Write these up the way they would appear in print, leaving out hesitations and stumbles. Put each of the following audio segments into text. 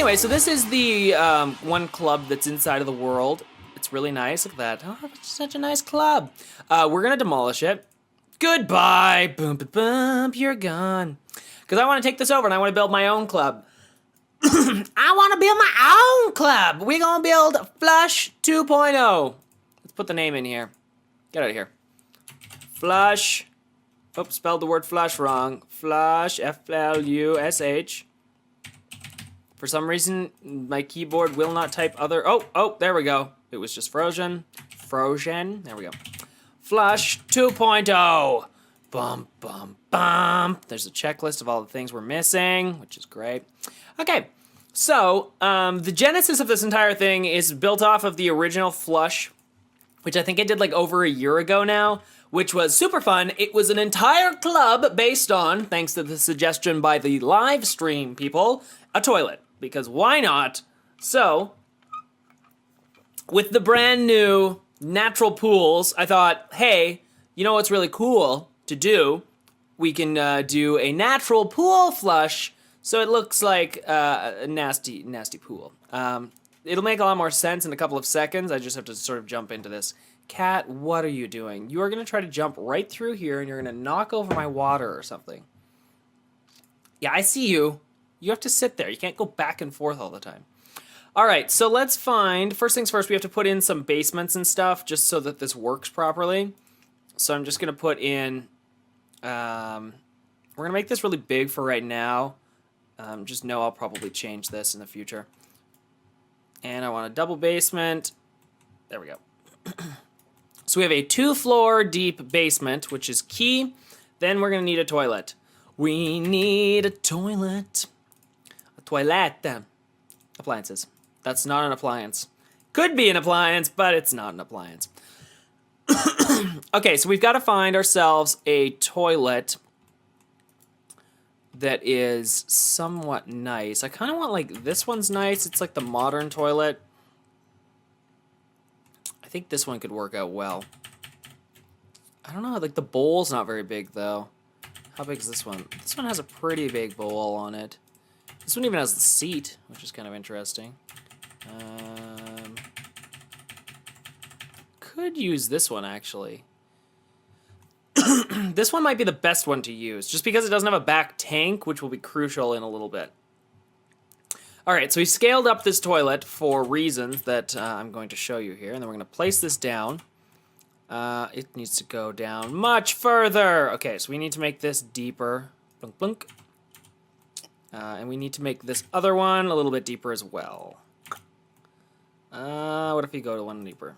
anyway, so this is the one club that's inside of the world. It's really nice. Look at that. Oh, it's such a nice club. We're gonna demolish it. Goodbye. Boom, boom, boom. You're gone. Because I want to take this over and I want to build my own club. I want to build my own club. We're gonna build Flush 2.0. Let's put the name in here. Get out of here. Flush. Oops, spelled the word flush wrong. Flush, F-L-U-S-H. For some reason, my keyboard will not type other. Oh, there we go. It was just frozen. Frozen. There we go. Flush 2.0. Bum, bum, bum. There's a checklist of all the things we're missing, which is great. Okay, so the genesis of this entire thing is built off of the original Flush, which I think I did like over a year ago now, which was super fun. It was an entire club based on, thanks to the suggestion by the live stream people, a toilet. Because why not? So, with the brand new natural pools, I thought, hey, you know what's really cool to do? We can do a natural pool flush so it looks like a nasty, nasty pool. It'll make a lot more sense in a couple of seconds. I just have to sort of jump into this. Cat, what are you doing? You are going to try to jump right through here and you're going to knock over my water or something. Yeah, I see you. You have to sit there. You can't go back and forth all the time. All right, so let's find, first things first, we have to put in some basements and stuff just so that this works properly. So I'm just going to put in, we're going to make this really big for right now. Just know I'll probably change this in the future. And I want a double basement. There we go. So we have a 2-floor deep basement, which is key. Then we're going to need a toilet. We need a toilet. Toilet. Appliances. That's not an appliance. Could be an appliance, but it's not an appliance. Okay, so we've got to find ourselves a toilet that is somewhat nice. I kind of want, like, this one's nice. It's like the modern toilet. I think this one could work out well. I don't know, like, the bowl's not very big, though. How big is this one? This one has a pretty big bowl on it. This one even has the seat, which is kind of interesting. Could use this one, actually. This one might be the best one to use, just because it doesn't have a back tank, which will be crucial in a little bit. Alright, so we scaled up this toilet for reasons that I'm going to show you here, and then we're going to place this down. It needs to go down much further! Okay, so we need to make this deeper. Blunk, blunk. And we need to make this other one a little bit deeper as well. What if you go to one deeper?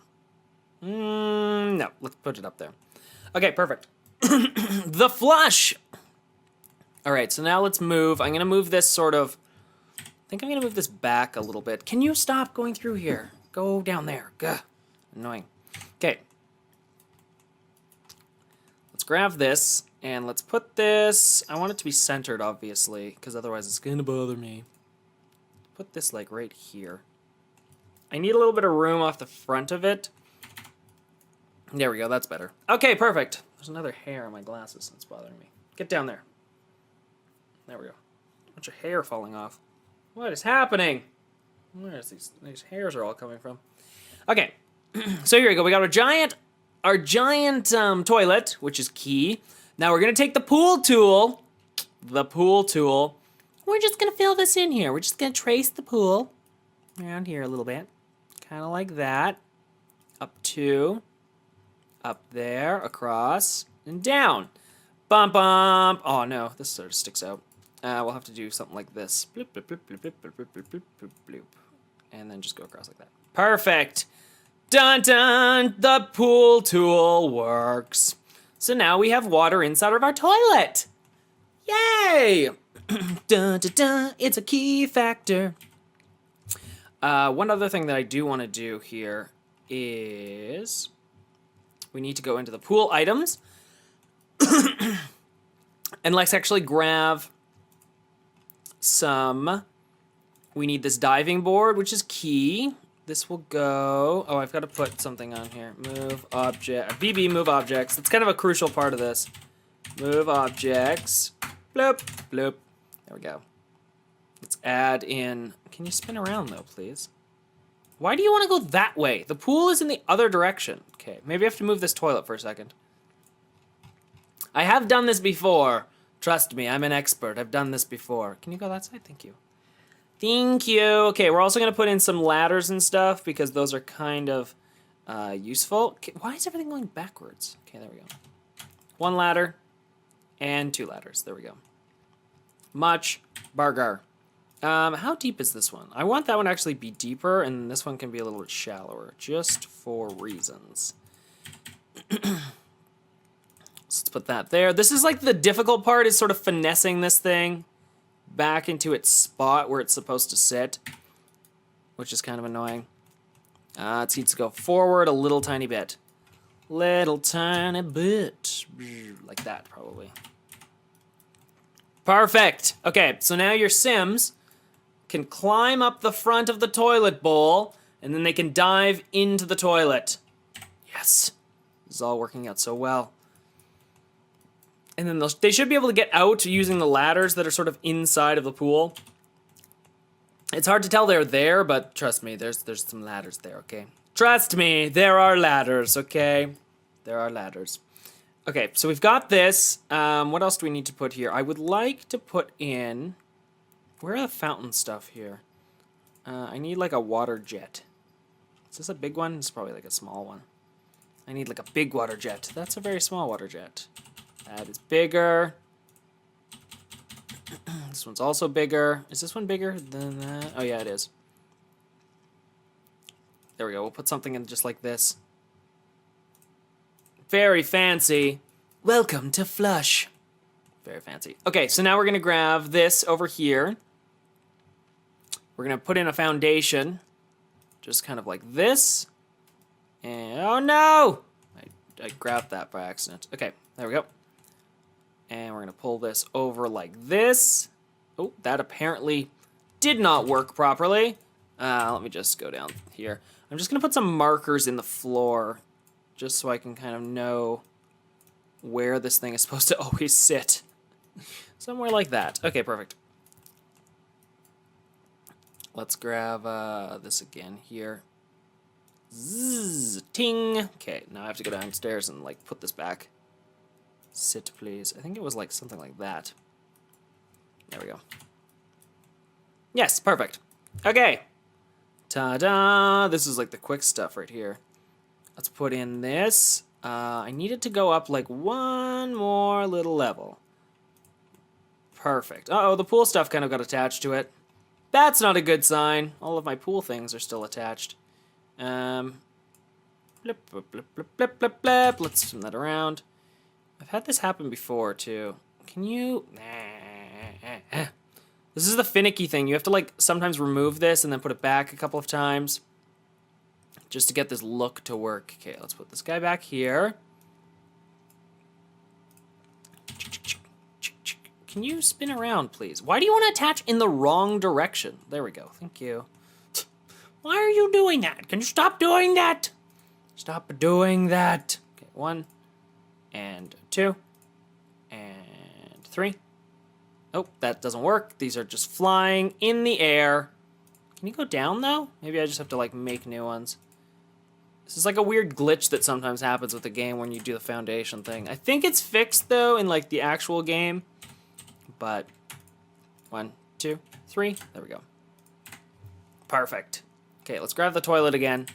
No, let's put it up there. Okay, perfect. The flush! Alright, so now let's move. I'm going to move this sort of... I think I'm going to move this back a little bit. Can you stop going through here? Go down there. Gah. Annoying. Okay. Let's grab this, and let's put this... I want it to be centered, obviously, because otherwise it's going to bother me. Put this, like, right here. I need a little bit of room off the front of it. There we go, that's better. Okay, perfect. There's another hair on my glasses that's bothering me. Get down there. There we go. A bunch of hair falling off. What is happening? Where is these hairs are all coming from? Okay, so here we go. We got our giant toilet, which is key. Now we're gonna take the pool tool. We're just gonna fill this in here. We're just gonna trace the pool around here a little bit. Kind of like that. Up there, across, and down. Bump, bump. Oh no, this sort of sticks out. We'll have to do something like this. Bloop, bloop, bloop, bloop, bloop, bloop, bloop, bloop, bloop, bloop. And then just go across like that. Perfect. Dun dun, the pool tool works. So now we have water inside of our toilet. Yay! Dun dun dun, it's a key factor. One other thing that I do want to do here is we need to go into the pool items. And let's actually grab some. We need this diving board, which is key. This will go. Oh, I've got to put something on here. Move object. BB, move objects. It's kind of a crucial part of this. Move objects. Bloop, bloop. There we go. Let's add in... Can you spin around, though, please? Why do you want to go that way? The pool is in the other direction. Okay, maybe I have to move this toilet for a second. I have done this before. Trust me, I'm an expert. I've done this before. Can you go that side? Thank you. Thank you. Okay, we're also going to put in some ladders and stuff because those are kind of useful. Okay, why is everything going backwards? Okay, there we go. 1 ladder and 2 ladders. There we go. Much burger. How deep is this one? I want that one to actually be deeper, and this one can be a little bit shallower, just for reasons. Let's put that there. This is like the difficult part, is sort of finessing this thing back into its spot where it's supposed to sit, which is kind of annoying. It needs to go forward a little tiny bit. Little tiny bit. Like that, probably. Perfect. Okay, so now your Sims can climb up the front of the toilet bowl, and then they can dive into the toilet. Yes. This is all working out so well. And then they should be able to get out using the ladders that are sort of inside of the pool. It's hard to tell they're there, but trust me, there's some ladders there, okay? Trust me, there are ladders, okay? There are ladders. Okay, so we've got this. What else do we need to put here? I would like to put in... Where are the fountain stuff here? I need like a water jet. Is this a big one? It's probably like a small one. I need like a big water jet. That's a very small water jet. That is bigger. This one's also bigger. Is this one bigger than that? Oh yeah, it is. There we go. We'll put something in just like this. Very fancy. Welcome to Flush. Very fancy. Okay, so now we're going to grab this over here. We're going to put in a foundation. Just kind of like this. And, oh no! I grabbed that by accident. Okay, there we go. And we're going to pull this over like this. Oh, that apparently did not work properly. Let me just go down here. I'm just going to put some markers in the floor, just so I can kind of know where this thing is supposed to always sit. Somewhere like that. Okay, perfect. Let's grab this again here. Zzz, ting. Okay, now I have to go downstairs and like put this back. Sit, please. I think it was like something like that. There we go. Yes, perfect. Okay. Ta-da! This is like the quick stuff right here. Let's put in this. I need it to go up like one more little level. Perfect. Uh-oh, the pool stuff kind of got attached to it. That's not a good sign. All of my pool things are still attached. Blip, blip, blip, blip, blip, blip, blip. Let's spin that around. I've had this happen before, too. Can you... This is the finicky thing. You have to, like, sometimes remove this and then put it back a couple of times just to get this look to work. Okay, let's put this guy back here. Can you spin around, please? Why do you want to attach in the wrong direction? There we go. Thank you. Why are you doing that? Can you stop doing that? Stop doing that. Okay, 1 and 2 and 3. Oh, that doesn't work. These are just flying in the air. Can you go down, though? Maybe I just have to, like, make new ones. This is like a weird glitch that sometimes happens with the game when you do the foundation thing. I think it's fixed, though, in, like, the actual game. But 1, 2, 3. There we go. Perfect. Okay, let's grab the toilet again.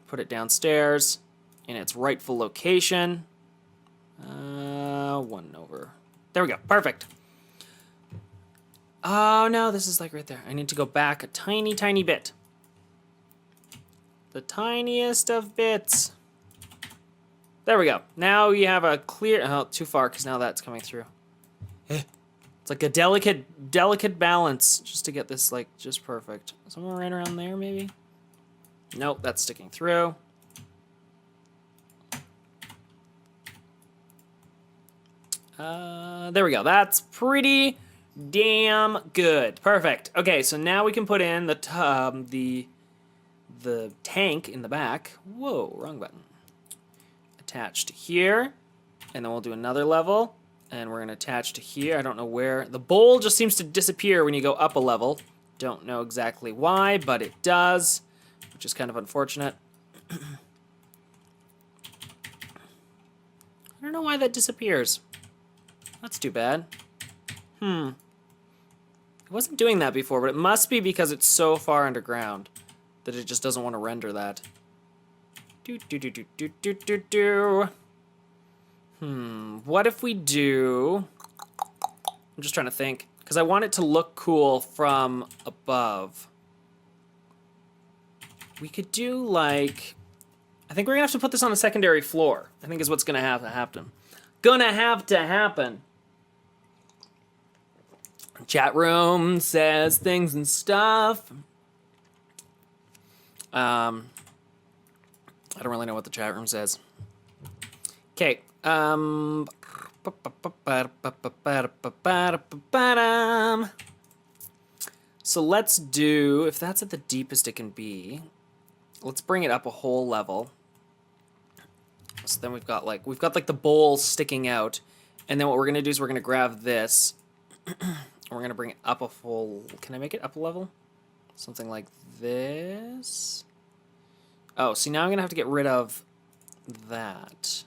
Put it downstairs in its rightful location. 1 over. There we go. Perfect. Oh, no, this is like right there. I need to go back a tiny, tiny bit. The tiniest of bits. There we go. Now you have a clear... Oh, too far, because now that's coming through. It's like a delicate balance just to get this, like, just perfect. Somewhere right around there, maybe? Nope, that's sticking through. There we go. That's pretty damn good. Perfect. Okay, so now we can put in the tank in the back. Whoa, wrong button. Attached here. And then we'll do another level. And we're going to attach to here. I don't know where. The bowl just seems to disappear when you go up a level. Don't know exactly why, but it does, which is kind of unfortunate. I don't know why that disappears. That's too bad. It wasn't doing that before, but it must be because it's so far underground that it just doesn't want to render that. What if we do... I'm just trying to think, because I want it to look cool from above. We could do, like... I think we're going to have to put this on a secondary floor. I think is what's going to have to happen. Gonna have to happen. Chat room says things and stuff. I don't really know what the chat room says. Okay. So let's do, if that's at the deepest it can be, let's bring it up a whole level. So then we've got like the bowl sticking out, and then what we're gonna do is we're gonna grab this, and we're gonna bring it up a full. Can I make it up a level? Something like this. Oh, see, now I'm gonna have to get rid of that.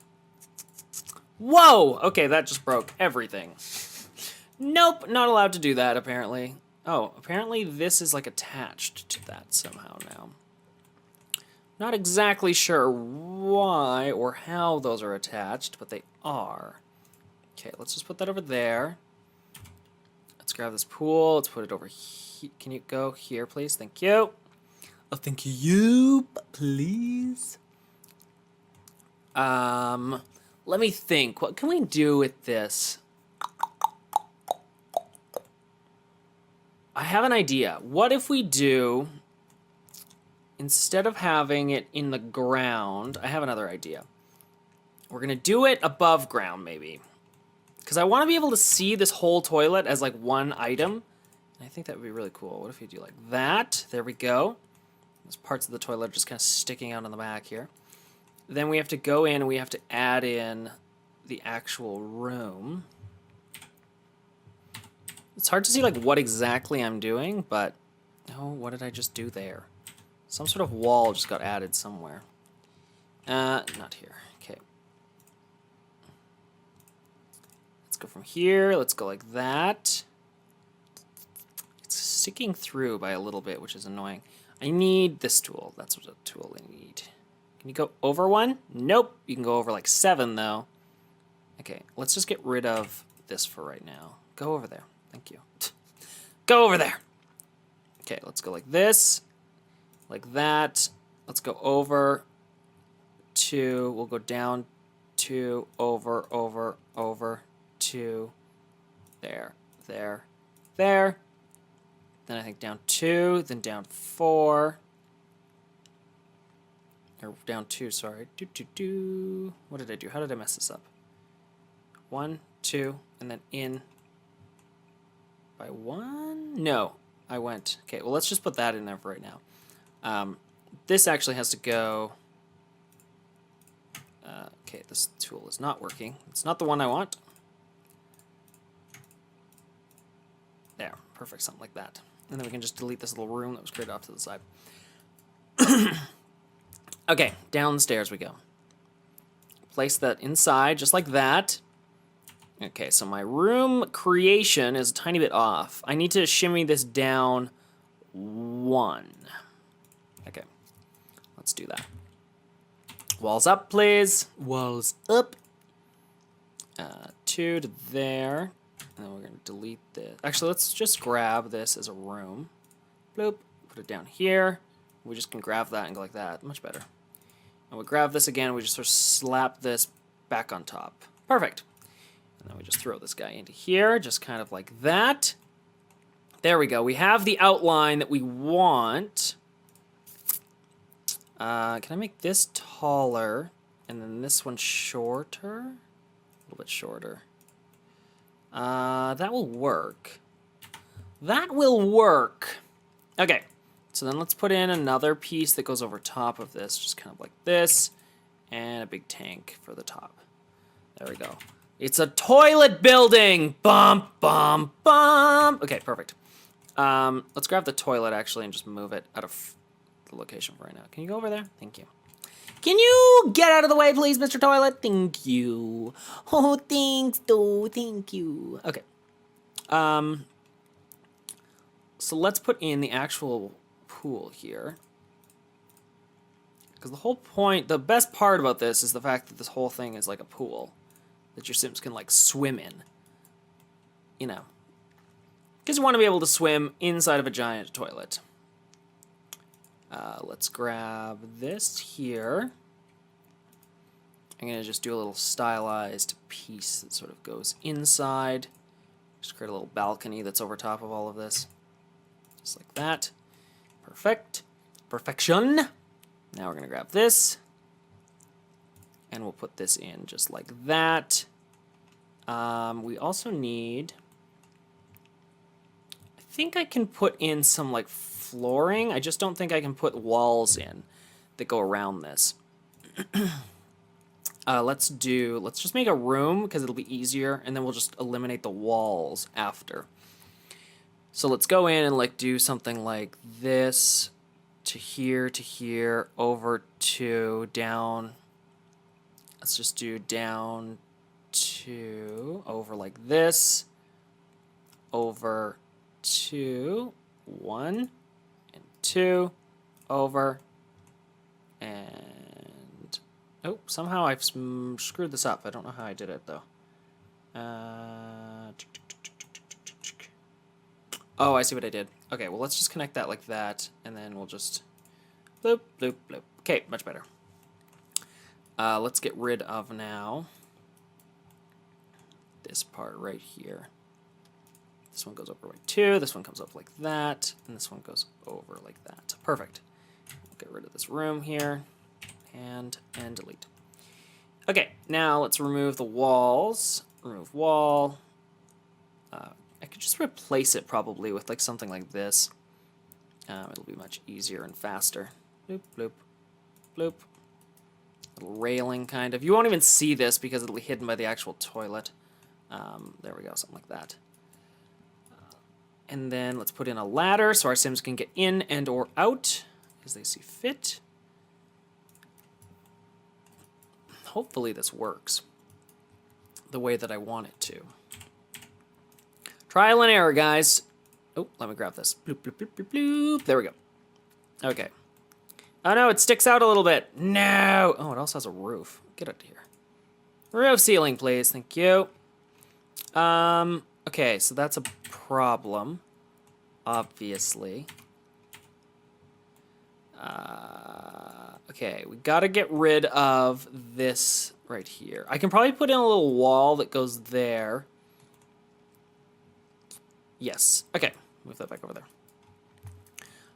Whoa! Okay, that just broke everything. Nope, not allowed to do that, apparently. Oh, apparently this is, like, attached to that somehow now. Not exactly sure why or how those are attached, but they are. Okay, let's just put that over there. Let's grab this pool. Let's put it over here. Can you go here, please? Thank you. Oh, thank you, please. Let me think. What can we do with this? I have an idea. What if we do, instead of having it in the ground, I have another idea. We're going to do it above ground, maybe. Because I want to be able to see this whole toilet as, like, one item. And I think that would be really cool. What if we do like that? There we go. There's parts of the toilet just kind of sticking out on the back here. Then we have to go in and we have to add in the actual room. It's hard to see like what exactly I'm doing, but oh, what did I just do there? Some sort of wall just got added somewhere. Not here. Okay. Let's go from here. Let's go like that. It's sticking through by a little bit, which is annoying. I need this tool. That's what a tool I need. Can you go over one? Nope. You can go over like 7 though. Okay, let's just get rid of this for right now. Go over there. Thank you. Go over there. Okay, let's go like this. Like that. Let's go over 2. We'll go down 2, over, over, over, 2. There, there, there. Then I think down 2, then down 4. Or down 2, sorry. What did I do? How did I mess this up? 1, 2, and then in by 1? No, I went. Okay, well, let's just put that in there for right now. This actually has to go. Okay, this tool is not working. It's not the one I want. There, perfect, something like that. And then we can just delete this little room that was created off to the side. Okay, down the stairs we go. Place that inside, just like that. Okay, so my room creation is a tiny bit off. I need to shimmy this down 1. Okay, let's do that. Walls up, please. Walls up. 2 to there. And then we're going to delete this. Actually, let's just grab this as a room. Bloop. Put it down here. We just can grab that and go like that. Much better. And we grab this again. We just sort of slap this back on top. Perfect. And then we just throw this guy into here, just kind of like that. There we go. We have the outline that we want. Can I make this taller and then this one shorter? A little bit shorter. That will work. That will work. Okay. So then let's put in another piece that goes over top of this, just kind of like this, and a big tank for the top. There we go. It's a toilet building! Bum, bum, bum! Okay, perfect. Let's grab the toilet, actually, and just move it out of the location for right now. Can you go over there? Thank you. Can you get out of the way, please, Mr. Toilet? Thank you. Oh, thanks, though. Thank you. Okay. So let's put in the actual pool here. Because the whole point, the best part about this is the fact that this whole thing is like a pool that your Sims can like swim in. You know. Because you want to be able to swim inside of a giant toilet. Let's grab this here. I'm going to just do a little stylized piece that sort of goes inside. Just create a little balcony that's over top of all of this. Just like that. Perfect. Perfection. Now we're going to grab this. And we'll put this in just like that. We also need... I think I can put in some like flooring. I just don't think I can put walls in that go around this. Let's just make a room because it'll be easier, and then we'll just eliminate the walls after. So let's go in and like do something like this to here, over to down. Let's just do down to over like this, over to 1 and 2, over, and oh, somehow I've screwed this up. I don't know how I did it though. Oh, I see what I did. Okay, well let's just connect that like that, and then we'll just bloop, bloop, bloop. Okay, much better. Let's get rid of now this part right here. This one goes over like 2, this one comes up like that, and this one goes over like that. Perfect. We'll get rid of this room here, and delete. Okay, now let's remove the walls. Remove wall. I could just replace it probably with like something like this. It'll be much easier and faster. Bloop, bloop, bloop. Little railing kind of. You won't even see this because it'll be hidden by the actual toilet. There we go, something like that. And then let's put in a ladder so our Sims can get in and or out as they see fit. Hopefully this works the way that I want it to. Trial and error, guys. Oh, let me grab this. Bloop, bloop, bloop, bloop, bloop. There we go. Okay. Oh no, it sticks out a little bit. No. Oh, it also has a roof. Get out of here. Roof ceiling, please. Thank you. Okay, so that's a problem, obviously. Okay, we gotta get rid of this right here. I can probably put in a little wall that goes there. Yes. Okay, move that back over there.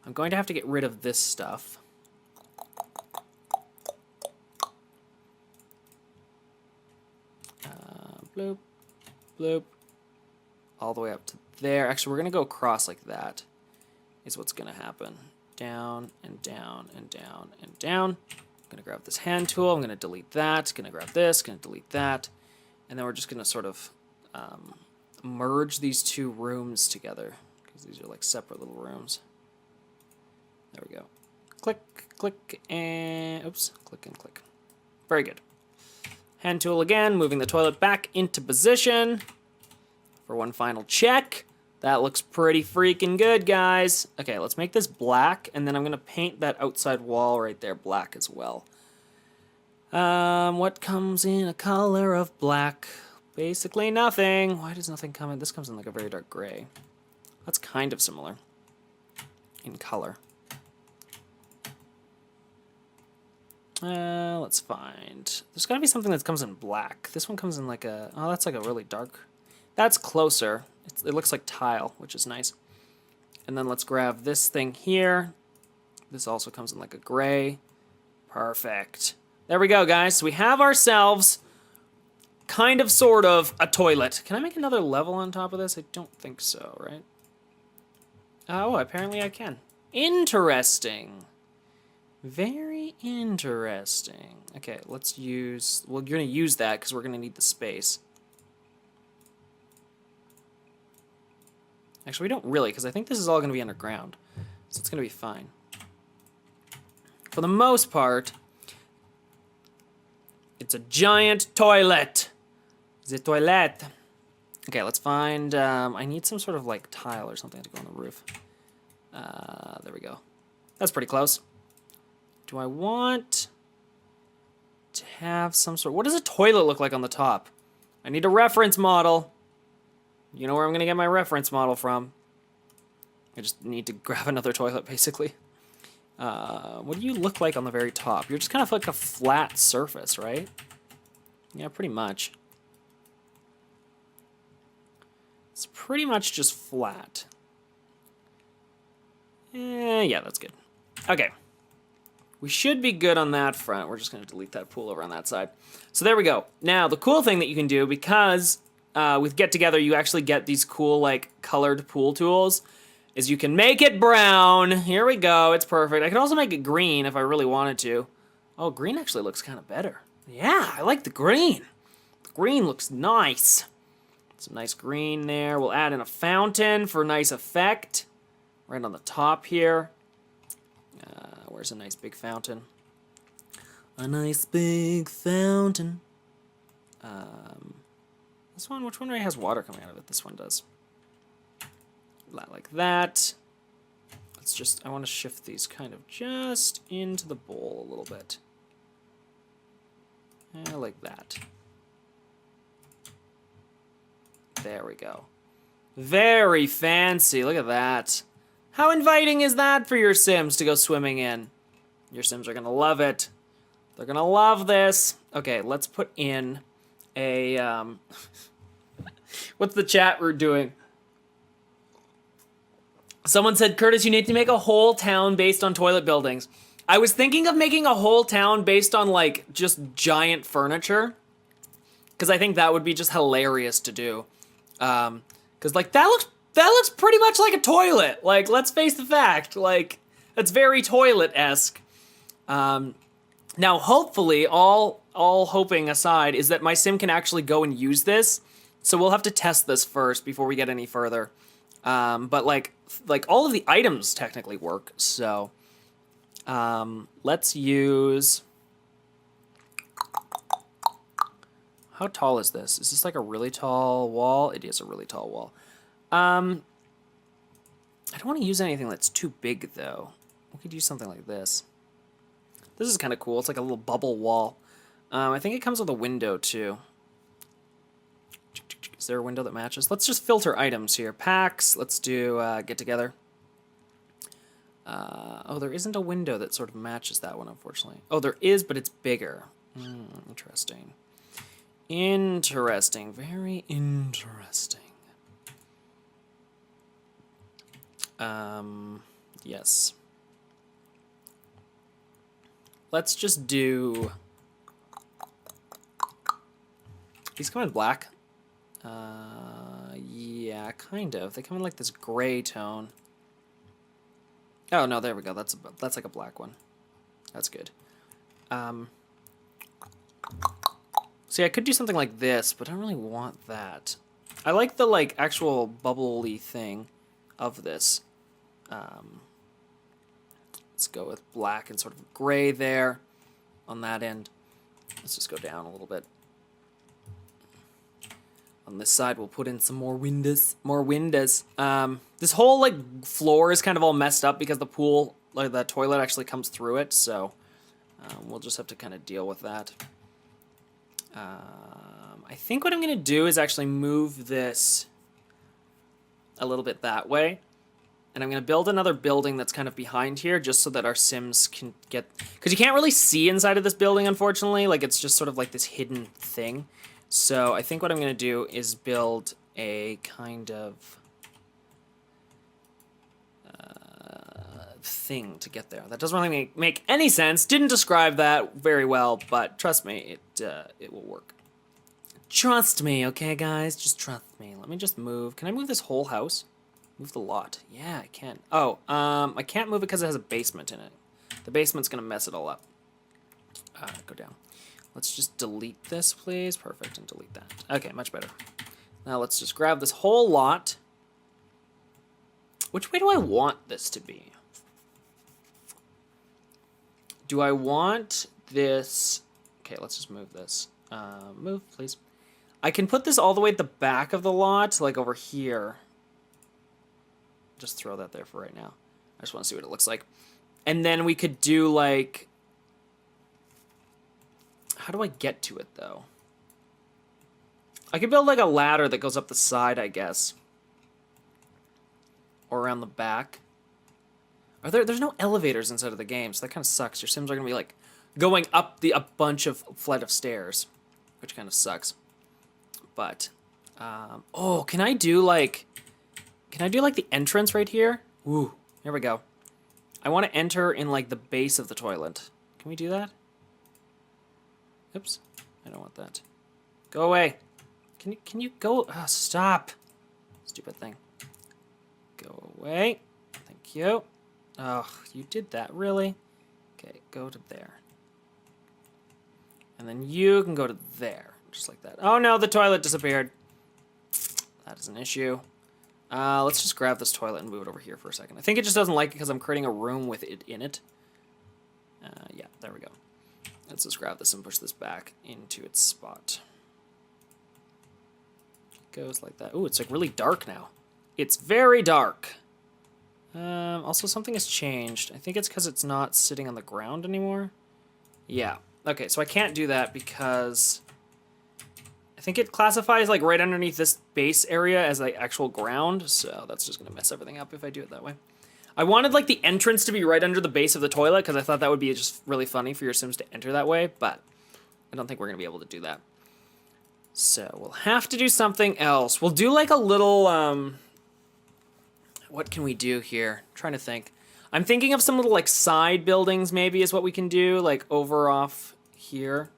I'm going to have to get rid of this stuff. Bloop, bloop. All the way up to there. Actually, we're going to go across like that is what's going to happen. Down and down and down and down. I'm going to grab this hand tool. I'm going to delete that. Going to grab this. Going to delete that. And then we're just going to sort of merge these two rooms together because these are like separate little rooms. There we go. Click, click, and oops, click and click. Very good. Hand tool again, moving the toilet back into position for one final check. That looks pretty freaking good, guys. Okay, let's make this black, and then I'm going to paint that outside wall right there black as well. What comes in a color of black? Basically nothing. Why does nothing come in? This comes in like a very dark gray. That's kind of similar in color. Let's find... There's got to be something that comes in black. This one comes in like a... Oh, that's like a really dark... That's closer. It looks like tile, which is nice. And then let's grab this thing here. This also comes in like a gray. Perfect. There we go, guys. So we have ourselves kind of, sort of, a toilet. Can I make another level on top of this? I don't think so, right? Oh, apparently I can. Interesting. Very interesting. Okay, let's use... Well, you're going to use that because we're going to need the space. Actually, we don't really, because I think this is all going to be underground. So it's going to be fine. For the most part, it's a giant toilet. The toilet. Okay, let's find... I need some sort of, like, tile or something to go on the roof. There we go. That's pretty close. Do I want to have some sort... What does a toilet look like on the top? I need a reference model. You know where I'm going to get my reference model from. I just need to grab another toilet, basically. What do you look like on the very top? You're just kind of like a flat surface, right? Yeah, pretty much. It's pretty much just flat. Yeah, that's good. Okay. We should be good on that front. We're just going to delete that pool over on that side. So there we go. Now, the cool thing that you can do, because with Get Together, you actually get these cool, like, colored pool tools, is you can make it brown. Here we go. It's perfect. I could also make it green if I really wanted to. Oh, green actually looks kind of better. Yeah, I like the green. The green looks nice. Some nice green there. We'll add in a fountain for a nice effect. Right on the top here. Where's a nice big fountain? A nice big fountain. This one, which one already has water coming out of it? This one does. Like that. Let's just, I want to shift these kind of just into the bowl a little bit. Like that. There we go. Very fancy, look at that. How inviting is that for your Sims to go swimming in? Your Sims are gonna love it. They're gonna love this. Okay, let's put in a, what's the chat room doing? Someone said, Curtis, you need to make a whole town based on toilet buildings. I was thinking of making a whole town based on, like, just giant furniture. Because I think that would be just hilarious to do. Because, like, that looks pretty much like a toilet. Like, let's face the fact. Like, that's very toilet-esque. Now, hopefully, all hoping aside, is that my sim can actually go and use this. So we'll have to test this first before we get any further. But, like all of the items technically work, so... let's use... How tall is this? Is this like a really tall wall? It is a really tall wall. I don't want to use anything that's too big, though. We could use something like this. This is kind of cool. It's like a little bubble wall. I think it comes with a window, too. Is there a window that matches? Let's just filter items here. Packs. Let's do Get Together. Oh, there isn't a window that sort of matches that one, unfortunately. Oh, there is, but it's bigger. Interesting. Interesting. Very interesting. Yes. Let's just do... These come in black. Yeah, kind of. They come in like this gray tone. Oh, no, there we go. That's like a black one. That's good. See, I could do something like this, but I don't really want that. I like the, like, actual bubbly thing of this. Let's go with black and sort of gray there on that end. Let's just go down a little bit. On this side, we'll put in some more windows. This whole, like, floor is kind of all messed up because the pool, like, the toilet actually comes through it, so we'll just have to kind of deal with that. I think what I'm going to do is actually move this a little bit that way. And I'm going to build another building that's kind of behind here just so that our Sims can get... Because you can't really see inside of this building, unfortunately. Like, it's just sort of like this hidden thing. So I think what I'm going to do is build a kind of thing to get there. That doesn't really make any sense. Didn't describe that very well, but trust me, it will work. Trust me, okay, guys? Just trust me. Let me just move. Can I move this whole house? Move the lot. Yeah, I can. Oh, I can't move it because it has a basement in it. The basement's going to mess it all up. Go down. Let's just delete this, please. Perfect, and delete that. Okay, much better. Now let's just grab this whole lot. Which way do I want this to be? Do I want this... Okay, let's just move this. Move, please. I can put this all the way at the back of the lot, like over here. Just throw that there for right now. I just want to see what it looks like. And then we could do, like... How do I get to it, though? I could build, like, a ladder that goes up the side, I guess. Or around the back. There's no elevators inside of the game, so that kind of sucks. Your Sims are going to be, like, going up a bunch of flight of stairs. Which kind of sucks. But, oh, can I do, like, the entrance right here? Ooh, here we go. I want to enter in, like, the base of the toilet. Can we do that? Oops. I don't want that. Go away. Can you go? Oh, stop. Stupid thing. Go away. Thank you. Oh, you did that, really? Okay, go to there. And then you can go to there. Just like that. Oh, no, the toilet disappeared. That is an issue. Let's just grab this toilet and move it over here for a second. I think it just doesn't like it because I'm creating a room with it in it. Yeah, there we go. Let's just grab this and push this back into its spot. It goes like that. Ooh, it's like really dark now. It's very dark. Also, something has changed. I think it's because it's not sitting on the ground anymore. Yeah. Okay, so I can't do that because... I think it classifies like right underneath this base area as like actual ground, so that's just gonna mess everything up if I do it that way. I wanted like the entrance to be right under the base of the toilet because I thought that would be just really funny for your Sims to enter that way, but I don't think we're gonna be able to do that. So we'll have to do something else. We'll do like a little, what can we do here? I'm trying to think. I'm thinking of some little like side buildings maybe is what we can do, like over off here.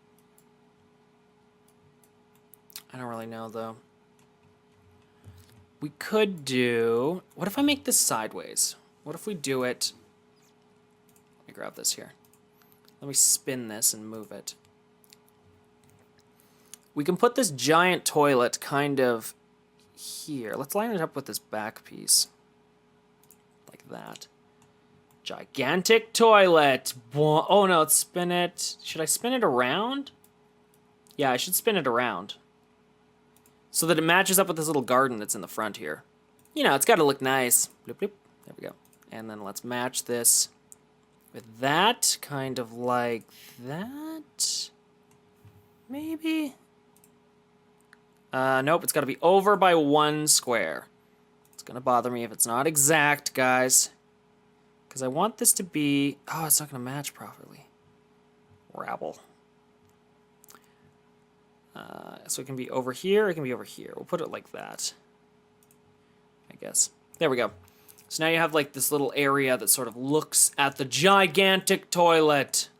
I don't really know, though. We could do... What if I make this sideways? What if we do it... Let me grab this here. Let me spin this and move it. We can put this giant toilet kind of here. Let's line it up with this back piece. Like that. Gigantic toilet! Oh, no, let's spin it... Should I spin it around? Yeah, I should spin it around. So that it matches up with this little garden that's in the front here. You know, it's got to look nice. Bloop, bloop. There we go. And then let's match this with that, kind of like that. Maybe? Nope, it's got to be over by 1 square. It's going to bother me if it's not exact, guys. Because I want this to be... Oh, it's not going to match properly. Rabble. So it can be over here, it can be over here. We'll put it like that, I guess. There we go. So now you have like this little area that sort of looks at the gigantic toilet.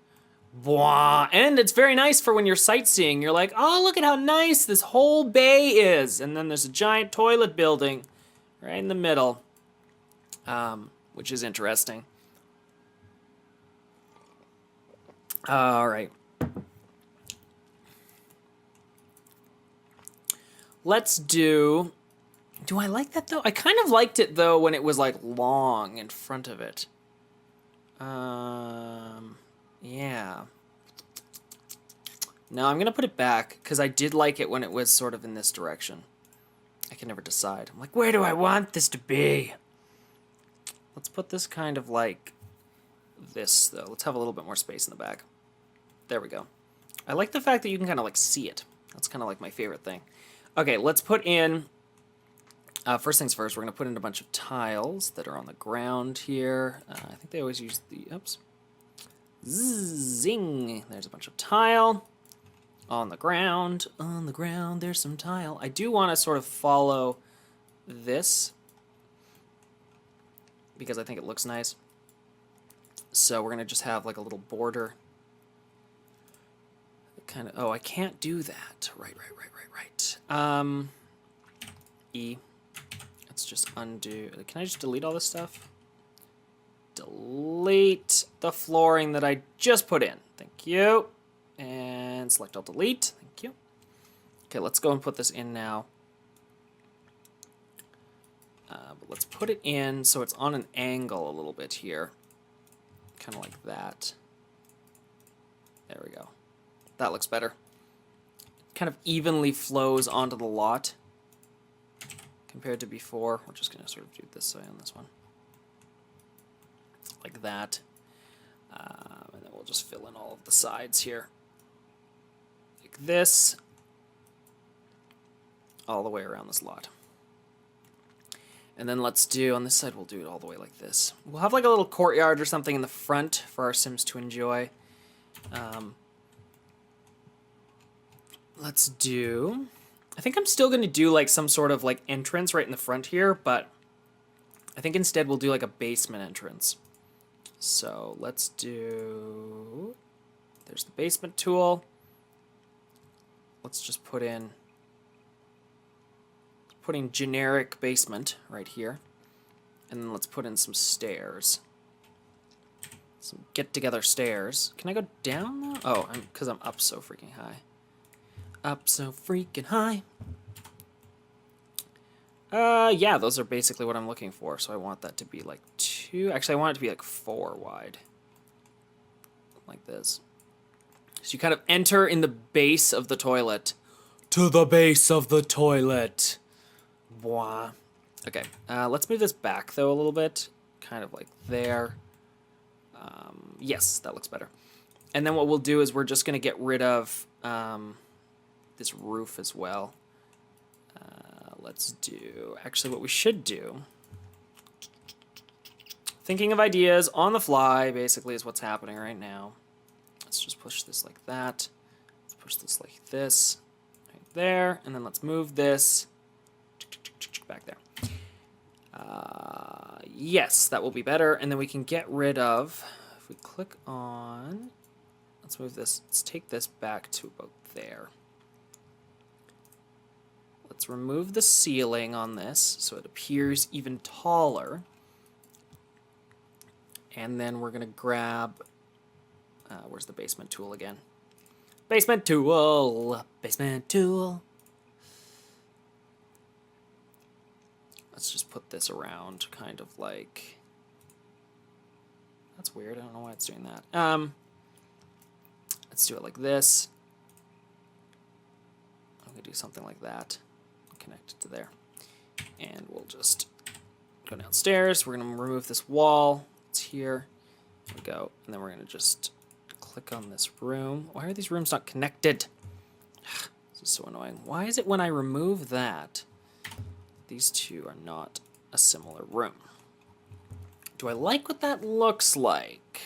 Bwah. And it's very nice for when you're sightseeing. You're like, oh, look at how nice this whole bay is. And then there's a giant toilet building right in the middle, which is interesting. All right. Let's do... Do I like that, though? I kind of liked it, though, when it was, like, long in front of it. Yeah. No, I'm going to put it back, because I did like it when it was sort of in this direction. I can never decide. I'm like, where do I want this to be? Let's put this kind of like this, though. Let's have a little bit more space in the back. There we go. I like the fact that you can kind of, like, see it. That's kind of, like, my favorite thing. Okay, let's put in, first things first, we're going to put in a bunch of tiles that are on the ground here. I think they always use the, oops, zing, there's a bunch of tile on the ground, there's some tile. I do want to sort of follow this because I think it looks nice. So we're going to just have like a little border. Kind of, oh, I can't do that. Right. E. Let's just undo. Can I just delete all this stuff? Delete the flooring that I just put in. Thank you. And select all delete. Thank you. Okay, let's go and put this in now. But let's put it in so it's on an angle a little bit here. Kind of like that. There we go. That looks better. Kind of evenly flows onto the lot compared to before. We're just going to sort of do it this way on this one. Like that. And then we'll just fill in all of the sides here. Like this. All the way around this lot. And then let's do, on this side, we'll do it all the way like this. We'll have like a little courtyard or something in the front for our Sims to enjoy. Let's do, I think I'm still going to do like some sort of like entrance right in the front here, but I think instead we'll do like a basement entrance. So let's do, there's the basement tool. Let's just putting generic basement right here. And then let's put in some stairs. Some get-together stairs. Can I go down though? Oh, because I'm up so freaking high. Up so freaking high. Yeah, those are basically what I'm looking for. So I want that to be like 2. Actually, I want it to be like 4 wide. Like this. So you kind of enter in the base of the toilet. To the base of the toilet. Blah. Okay, let's move this back though a little bit. Kind of like there. Yes, that looks better. And then what we'll do is we're just going to get rid of this roof as well. Let's do, actually what we should do, thinking of ideas on the fly basically is what's happening right now. Let's just push this like that. Let's push this like this, right there, and then let's move this back there. Yes, that will be better, and then we can get rid of, if we click on, let's move this, let's take this back to about there. Let's remove the ceiling on this so it appears even taller. And then we're going to grab, where's the basement tool again? Basement tool! Basement tool! Let's just put this around kind of like, that's weird, I don't know why it's doing that. Let's do it like this. I'm going to do something like that. Connect it to there. And we'll just go downstairs. We're going to remove this wall. It's here. There we go. And then we're going to just click on this room. Why are these rooms not connected? This is so annoying. Why is it when I remove that, these two are not a similar room? Do I like what that looks like?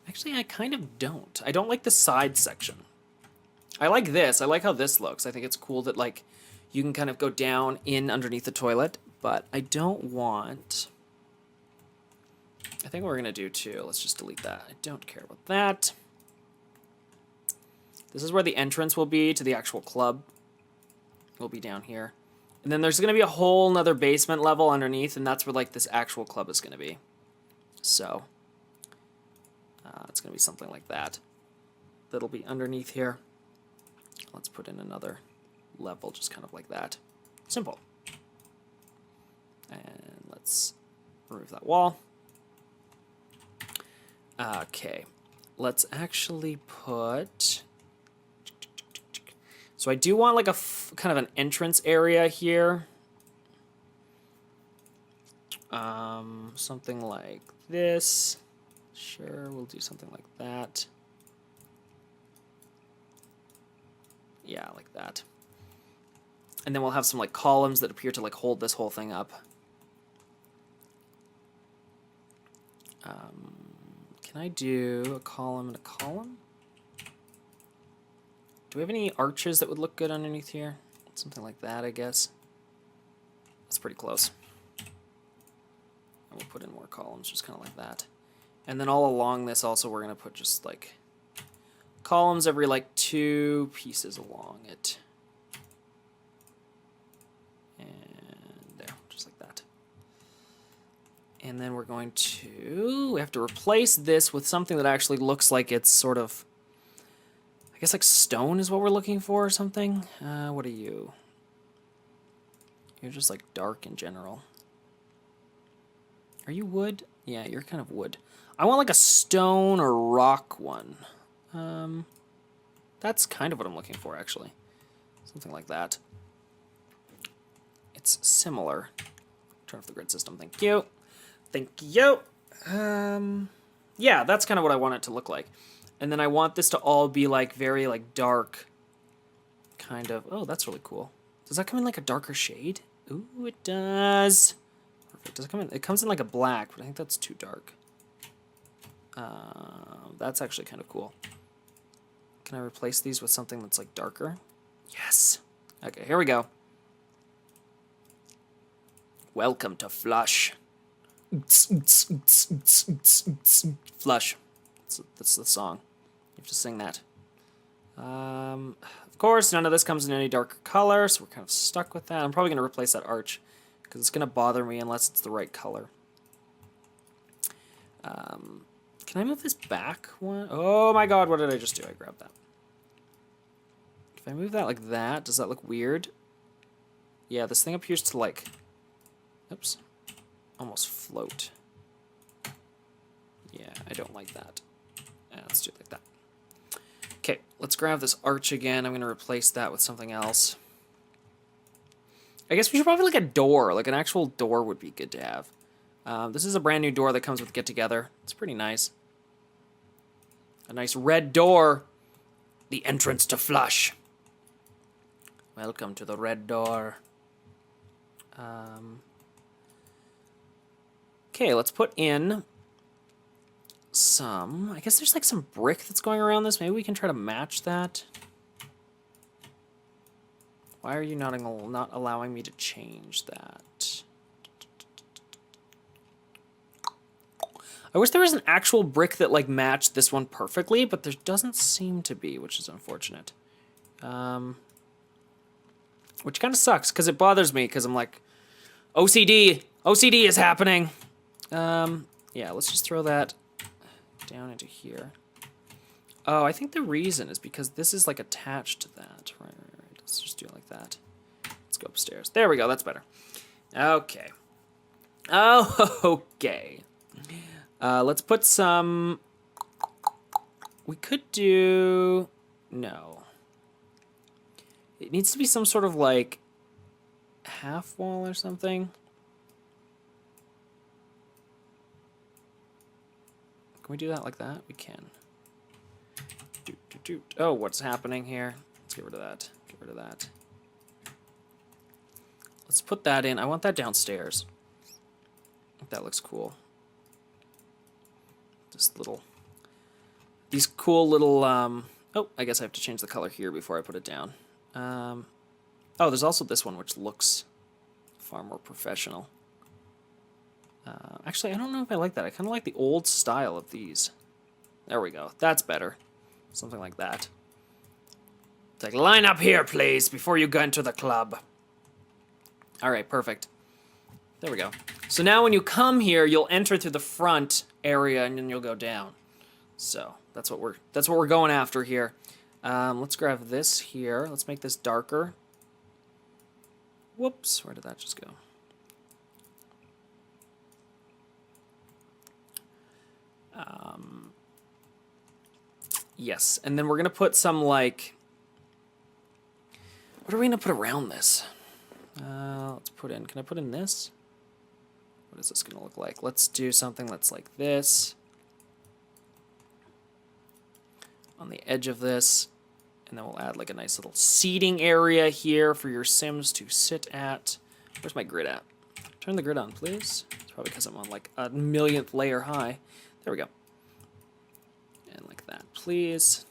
Actually, I kind of don't. I don't like the side section. I like this. I like how this looks. I think it's cool that, like, you can kind of go down in underneath the toilet, but I don't want... I think what we're going to do, too, let's just delete that. I don't care about that. This is where the entrance will be to the actual club. Will be down here. And then there's going to be a whole nother basement level underneath, and that's where, like, this actual club is going to be. So, it's going to be something like that. That'll be underneath here. Let's put in another level, just kind of like that. Simple. And let's remove that wall. Okay. Let's actually put... So I do want like a kind of an entrance area here. Something like this. Sure, we'll do something like that. Yeah, like that. And then we'll have some like columns that appear to like hold this whole thing up. Can I do a column and a column? Do we have any arches that would look good underneath here? Something like that, I guess. That's pretty close. And we'll put in more columns, just kind of like that. And then all along this also we're going to put just like columns every like 2 pieces along it. And there, just like that. And then we're going to, we have to replace this with something that actually looks like it's sort of, I guess like stone is what we're looking for or something. What are you? You're just like dark in general. Are you wood? Yeah, you're kind of wood. I want like a stone or rock one. That's kind of what I'm looking for, actually. Something like that. It's similar. Turn off the grid system. Thank you. Thank you. Yeah, that's kind of what I want it to look like. And then I want this to all be like very like dark kind of. Oh, that's really cool. Does that come in like a darker shade? Ooh, it does. Perfect. Does it come in? It comes in like a black, but I think that's too dark. That's actually kind of cool. Can I replace these with something that's like darker? Yes. Okay, here we go. Welcome to Flush. Flush. That's the song. You have to sing that. Of course, none of this comes in any darker color, so we're kind of stuck with that. I'm probably going to replace that arch, because it's going to bother me unless it's the right color. Can I move this back one? Oh my god, what did I just do? I grabbed that. If I move that like that, does that look weird? Yeah, this thing appears to like... Oops. Almost float. Yeah, I don't like that. Let's do it like that. Okay, let's grab this arch again. I'm going to replace that with something else. I guess we should probably like a door. Like an actual door would be good to have. This is a brand new door that comes with Get Together. It's pretty nice. A nice red door. The entrance to Flush. Welcome to the red door. Okay, let's put in some... I guess there's like some brick that's going around this. Maybe we can try to match that. Why are you not allowing me to change that? I wish there was an actual brick that like matched this one perfectly, but there doesn't seem to be, which is unfortunate. Which kind of sucks, because it bothers me, because I'm like, OCD! OCD is happening! Yeah, let's just throw that down into here. Oh, I think the reason is because this is like attached to that. Right. Let's just do it like that. Let's go upstairs. There we go, that's better. Okay. Oh, okay. Let's put some... We could do... No. It needs to be some sort of like half wall or something. Can we do that like that? We can. Oh, what's happening here? Let's get rid of that. Get rid of that. Let's put that in. I want that downstairs. I think that looks cool. Just little... These cool little... Oh, I guess I have to change the color here before I put it down. Oh, there's also this one, which looks far more professional. Actually, I don't know if I like that. I kind of like the old style of these. There we go. That's better. Something like that. It's like, line up here, please, before you go into the club. Alright, perfect. There we go. So now when you come here, you'll enter through the front area, and then you'll go down. So, that's what we're going after here. Let's grab this here. Let's make this darker. Whoops, where did that just go? Yes, and then we're going to put some, like... What are we going to put around this? Let's put in... Can I put in this? What is this going to look like? Let's do something that's like this. On the edge of this. And then we'll add, like, a nice little seating area here for your Sims to sit at. Where's my grid at? Turn the grid on, please. It's probably because I'm on, like, a millionth layer high. There we go. And like that, please.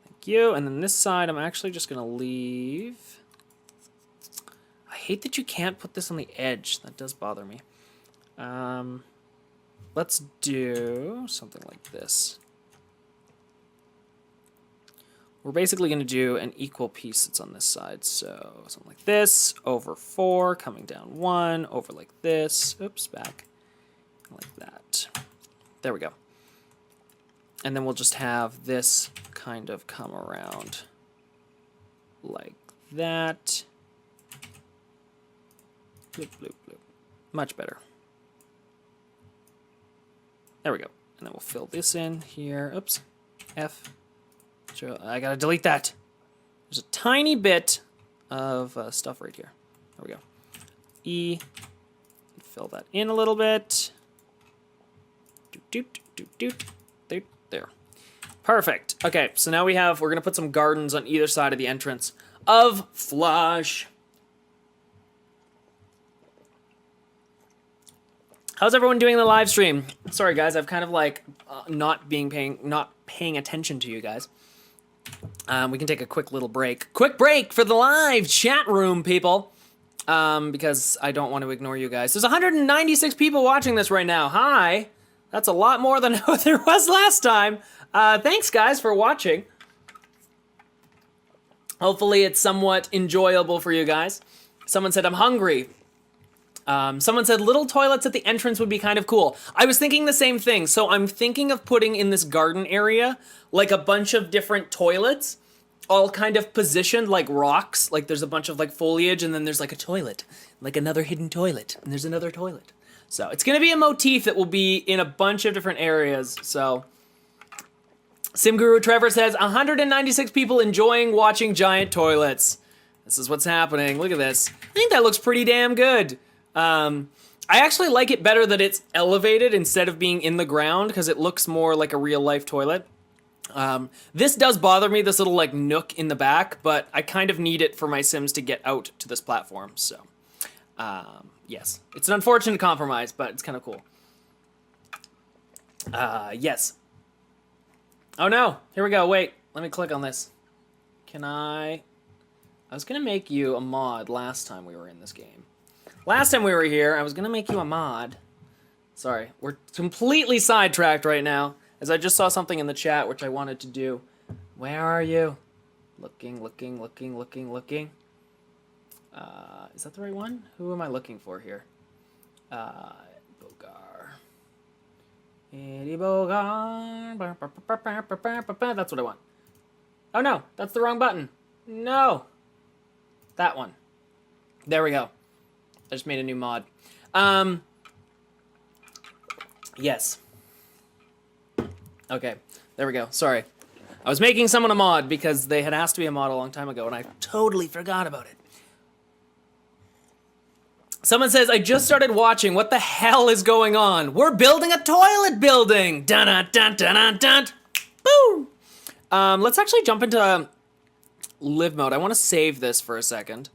Thank you. And then this side, I'm actually just going to leave. I hate that you can't put this on the edge. That does bother me. Let's do something like this. We're basically going to do an equal piece that's on this side. So something like this, over 4, coming down 1, over like this. Oops, back. Like that. There we go. And then we'll just have this kind of come around like that. Bloop, bloop, bloop. Much better. There we go. And then we'll fill this in here. Oops. F. I gotta delete that. There's a tiny bit of stuff right here. There we go. E. Fill that in a little bit. There. Perfect. Okay, so now we're gonna put some gardens on either side of the entrance of Flush. How's everyone doing in the live stream? Sorry guys, I've kind of like not paying attention to you guys. We can take a quick little break. Quick break for the live chat room, people. Because I don't want to ignore you guys. There's 196 people watching this right now. Hi. That's a lot more than there was last time. Thanks guys for watching. Hopefully it's somewhat enjoyable for you guys. Someone said I'm hungry. Someone said little toilets at the entrance would be kind of cool. I was thinking the same thing. So I'm thinking of putting in this garden area like a bunch of different toilets, all kind of positioned like rocks. Like there's a bunch of like foliage and then there's like a toilet, like another hidden toilet, and there's another toilet. So it's gonna be a motif that will be in a bunch of different areas. So Sim Guru Trevor says 196 people enjoying watching giant toilets. This is what's happening. Look at this. I think that looks pretty damn good. I actually like it better that it's elevated instead of being in the ground because it looks more like a real life toilet. This does bother me, this little like nook in the back, but I kind of need it for my Sims to get out to this platform, so. Yes, it's an unfortunate compromise, but it's kind of cool. Yes. Oh no, here we go, wait, let me click on this. I was gonna make you a mod last time we were in this game. Last time we were here, I was gonna make you a mod. Sorry, we're completely sidetracked right now, as I just saw something in the chat which I wanted to do. Where are you? Looking. Is that the right one? Who am I looking for here? Bogar. Eddie Bogar. That's what I want. Oh no, that's the wrong button. No. That one. There we go. I just made a new mod. Yes. Okay, there we go. Sorry. I was making someone a mod because they had asked to be a mod a long time ago and I totally forgot about it. Someone says, I just started watching. What the hell is going on? We're building a toilet building. Dun dun dun dun dun. Boom. Let's actually jump into live mode. I want to save this for a second.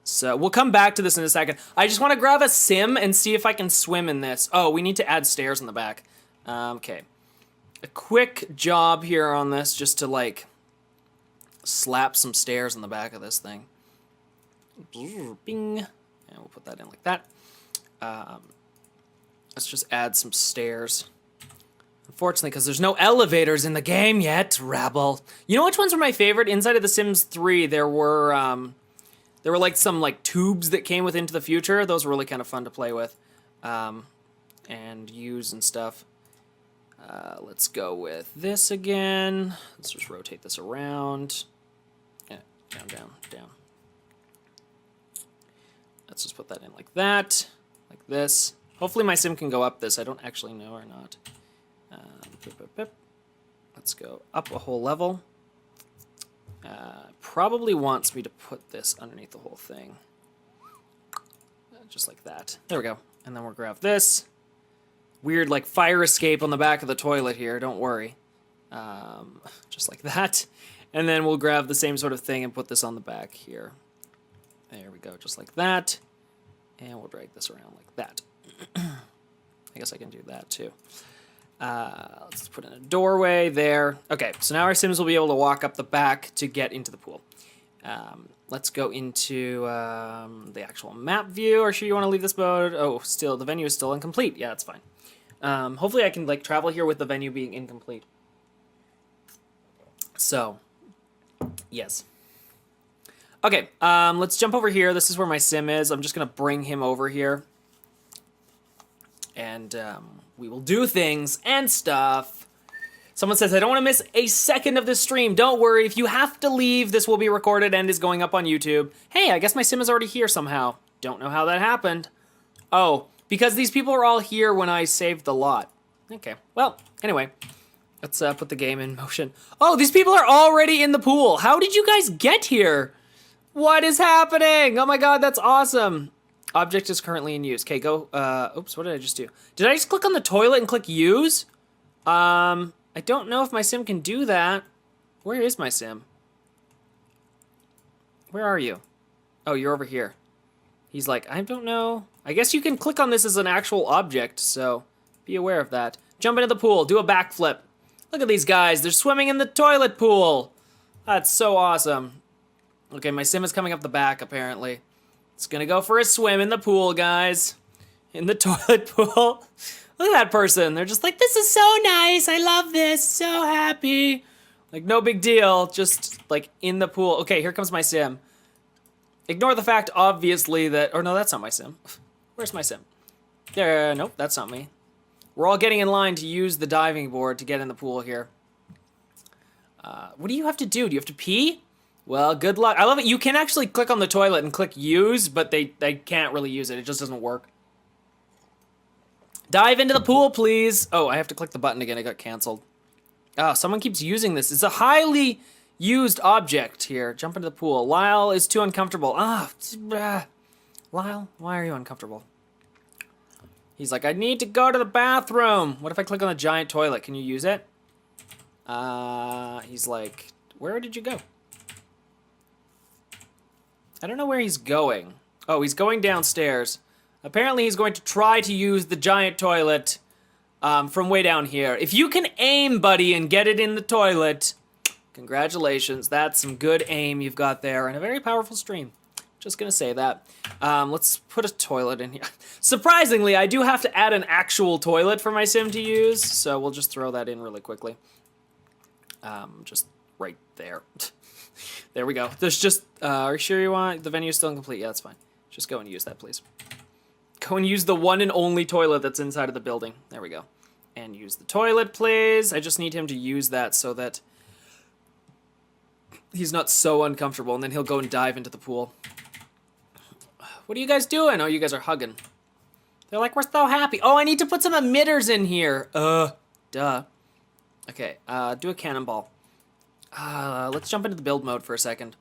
So we'll come back to this in a second. I just want to grab a sim and see if I can swim in this. Oh, we need to add stairs in the back. Okay. A quick job here on this just to like slap some stairs in the back of this thing. Bing. And we'll put that in like that. Let's just add some stairs. Unfortunately, because there's no elevators in the game yet, rabble. You know which ones were my favorite? Inside of The Sims 3, there were like some like tubes that came with Into the Future. Those were really kind of fun to play with and use and stuff. Let's go with this again. Let's just rotate this around. Yeah, down. Let's just put that in like that, like this. Hopefully my sim can go up this. I don't actually know or not. Let's go up a whole level. Probably wants me to put this underneath the whole thing. Just like that. There we go. And then we'll grab this. Weird like fire escape on the back of the toilet here, don't worry. Just like that. And then we'll grab the same sort of thing and put this on the back here. There we go, just like that. And we'll drag this around like that. I guess I can do that too. Let's put in a doorway there. Okay, so now our Sims will be able to walk up the back to get into the pool. Let's go into the actual map view, or should you want to leave this mode? Oh, still, the venue is still incomplete. Yeah, that's fine. Hopefully I can like travel here with the venue being incomplete. So, yes. Okay, let's jump over here. This is where my sim is. I'm just going to bring him over here. And we will do things and stuff. Someone says, I don't want to miss a second of this stream. Don't worry. If you have to leave, this will be recorded and is going up on YouTube. Hey, I guess my sim is already here somehow. Don't know how that happened. Oh, because these people are all here when I saved the lot. Okay, well, anyway. Let's put the game in motion. Oh, these people are already in the pool. How did you guys get here? What is happening? Oh my god, that's awesome. Object is currently in use. Okay, go. Oops, what did I just do? Did I just click on the toilet and click use? I don't know if my sim can do that. Where is my sim? Where are you? Oh, you're over here. He's like, I don't know. I guess you can click on this as an actual object, so be aware of that. Jump into the pool, do a backflip. Look at these guys, they're swimming in the toilet pool. That's so awesome. Okay, my sim is coming up the back, apparently. It's gonna go for a swim in the pool, guys. In the toilet pool. Look at that person. They're just like, this is so nice. I love this. So happy. Like, no big deal. Just, like, in the pool. Okay, here comes my sim. Ignore the fact, obviously, that... Oh, no, that's not my sim. Where's my sim? There. Nope, that's not me. We're all getting in line to use the diving board to get in the pool here. What do you have to do? Do you have to pee? Well, good luck. I love it. You can actually click on the toilet and click use, but they can't really use it. It just doesn't work. Dive into the pool, please. Oh, I have to click the button again. It got canceled. Oh, someone keeps using this. It's a highly used object here. Jump into the pool. Lyle is too uncomfortable. Lyle, why are you uncomfortable? He's like, I need to go to the bathroom. What if I click on the giant toilet? Can you use it? He's like, where did you go? I don't know where he's going. Oh, he's going downstairs. Apparently he's going to try to use the giant toilet from way down here. If you can aim, buddy, and get it in the toilet, congratulations. That's some good aim you've got there and a very powerful stream. Just gonna say that. Let's put a toilet in here. Surprisingly, I do have to add an actual toilet for my sim to use, so we'll just throw that in really quickly. Just right there. There we go. There's just, are you sure you want, the venue is still incomplete? Yeah, that's fine. Just go and use that, please. Go and use the one and only toilet that's inside of the building. There we go. And use the toilet, please. I just need him to use that so that he's not so uncomfortable, and then he'll go and dive into the pool. What are you guys doing? Oh, you guys are hugging. They're like, we're so happy. Oh, I need to put some emitters in here. Duh. Okay, do a cannonball. Let's jump into the build mode for a second.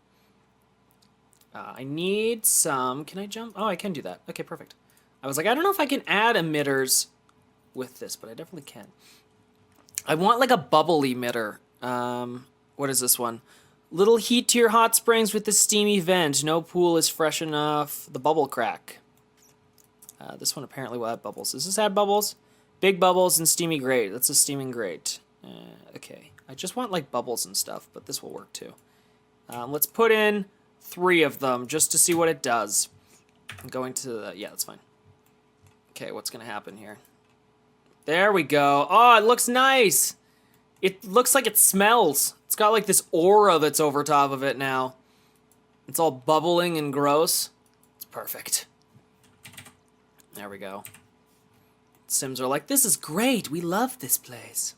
I need some... Can I jump? Oh, I can do that. Okay, perfect. I was like, I don't know if I can add emitters with this, but I definitely can. I want like a bubble emitter. What is this one? Little heat to your hot springs with the steamy vent. No pool is fresh enough. The bubble crack. This one apparently will add bubbles. Does this add bubbles? Big bubbles and steamy grate. That's a steaming grate. Okay. I just want like bubbles and stuff, but this will work too. Let's put in 3 of them just to see what it does. I'm going to the... Yeah, that's fine. Okay, what's going to happen here? There we go. Oh, it looks nice. It looks like it smells. It's got like this aura that's over top of it now. It's all bubbling and gross. It's perfect. There we go. Sims are like, this is great. We love this place.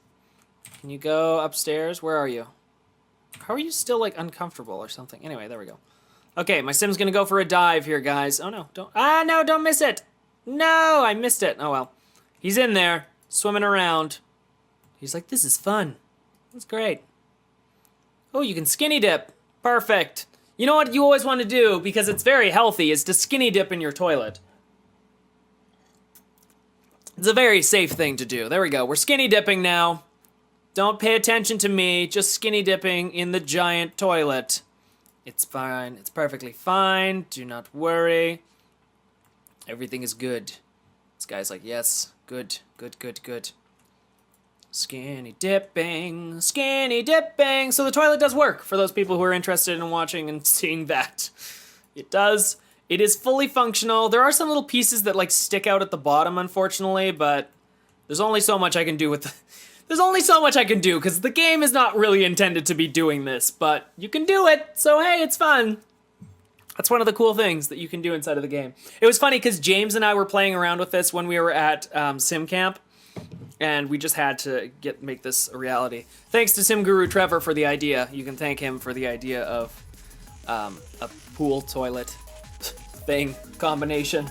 Can you go upstairs? Where are you? How are you still like uncomfortable or something? Anyway, there we go. Okay, my Sim's gonna go for a dive here, guys. Oh no, don't. Ah, no, don't miss it. No, I missed it. Oh well. He's in there, swimming around. He's like, this is fun. That's great. Oh, you can skinny dip. Perfect. You know what you always want to do, because it's very healthy, is to skinny dip in your toilet. It's a very safe thing to do. There we go. We're skinny dipping now. Don't pay attention to me. Just skinny dipping in the giant toilet. It's fine. It's perfectly fine. Do not worry. Everything is good. This guy's like, yes. Good. Good, good, good. Skinny dipping. Skinny dipping. So the toilet does work for those people who are interested in watching and seeing that. It does. It is fully functional. There are some little pieces that like stick out at the bottom, unfortunately, but there's only so much I can do with There's only so much I can do, because the game is not really intended to be doing this, but you can do it, so hey, it's fun. That's one of the cool things that you can do inside of the game. It was funny, because James and I were playing around with this when we were at Sim Camp, and we just had to make this a reality. Thanks to Sim Guru Trevor for the idea. You can thank him for the idea of a pool toilet. thing combination.